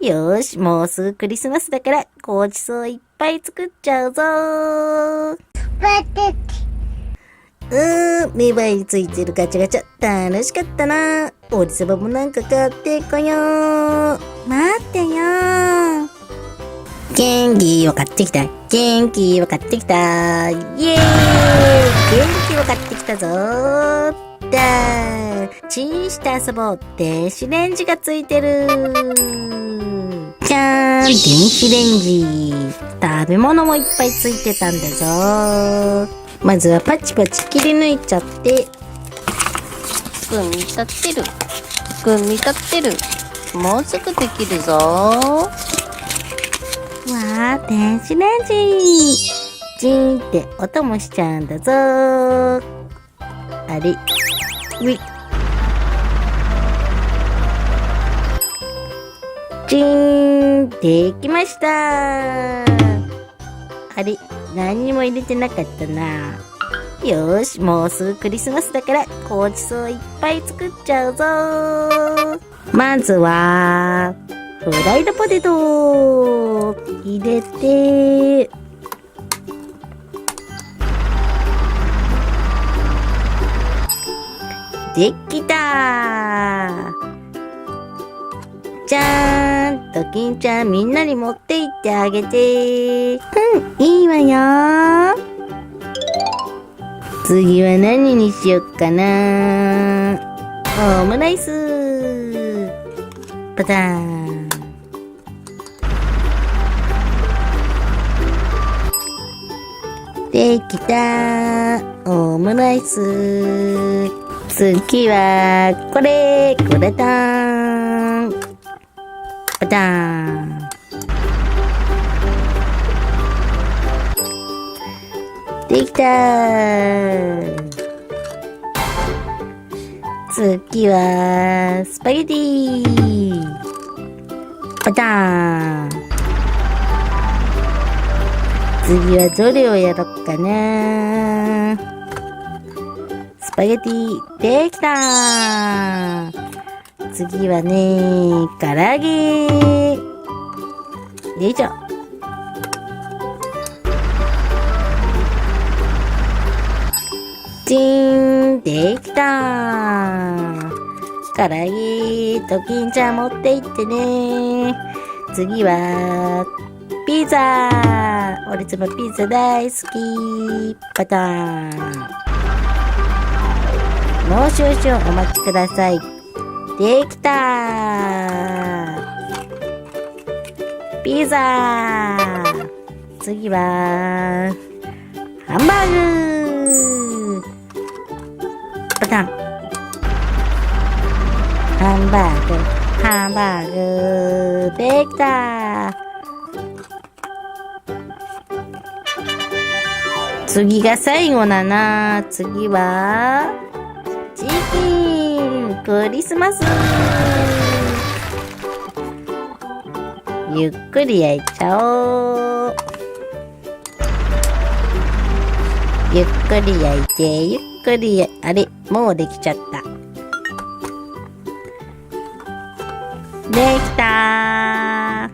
よーし、もうすぐクリスマスだから、ごちそういっぱい作っちゃうぞー。目張りついてるガチャガチャ、楽しかったな。おじさまもなんか買ってこよう。待ってよー。元気を買ってきた。元気を買ってきた。イエーイ。元気を買ってきたぞー。チンして遊ぼうって電子レンジがついてる。じゃーん、電子レンジ。食べ物もいっぱいついてたんだぞー。まずはパチパチ切り抜いちゃって、組み立てる。組み立てる。もうすぐできるぞー。わー、電子レンジ。ジーンって音もしちゃうんだぞー。あれ、ウィ。ジーン、できましたー。あれ、何にも入れてなかったな。よーし、もうすぐクリスマスだから、ごちそういっぱい作っちゃうぞー。まずは、フライドポテトを入れて、できたー。じゃーん、ドキンちゃんみんなに持って行ってあげて。いいわよー。次は何にしよっかな。オムライス。パターン。できた。オムライス。次はこれ。グラタン。パターン。できたー。次はスパゲティ。パターン。次はどれをやろっかな。スパゲティできたー。次はね、唐揚げ。よいしょ。チーン、できたー。唐揚げ、ドキンちゃん持って行ってね。次は、ピザ。俺つもピザ大好き。パターン。もう少々お待ちください。できたー。ピザ。次は、ハンバーグ。パターン。ハンバーグ、ハンバーグ、できた。次が最後だな。次は、チキン、クリスマス。ゆっくり焼いちゃおう。ゆっくり焼いて、ゆっくりあれ、もうできちゃった。できたー。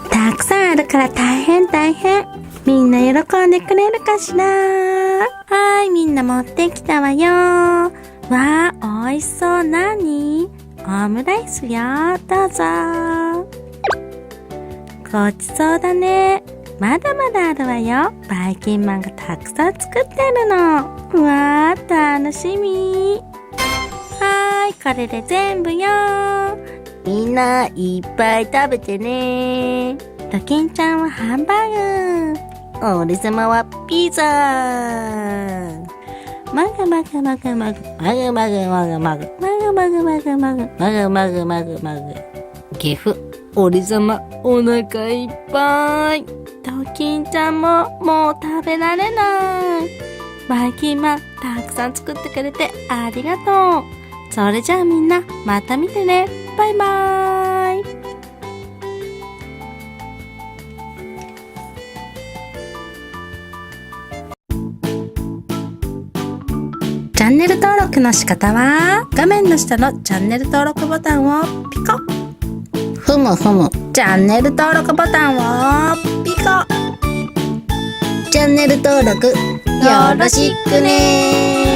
たくさんあるから大変。みんな喜んでくれるかしら。はーい、みんな持ってきたわよ。わー、おいしそう。何？オムライスよ。どうぞ。ごちそうだね。まだまだあるわよ。バイキンマンがたくさん作ってるの。わー、楽しみ。はーい、これで全部よ。みんないっぱい食べてね。ドキンちゃんはハンバーグ。俺様はピザ。マグマグマグマグマグマグマグマグマグマグマグマグマグマグマグマグ。ゲフ。俺様お腹いっぱい。ドキンちゃんももう食べられない。バイキンマンたくさん作ってくれてありがとう。それじゃあみんなまた見てね。バイバーイ。チャンネル登録の仕方は画面の下のチャンネル登録ボタンをピコッ。むふむ。チャンネル登録ボタンをピコ。チャンネル登録よろしくね。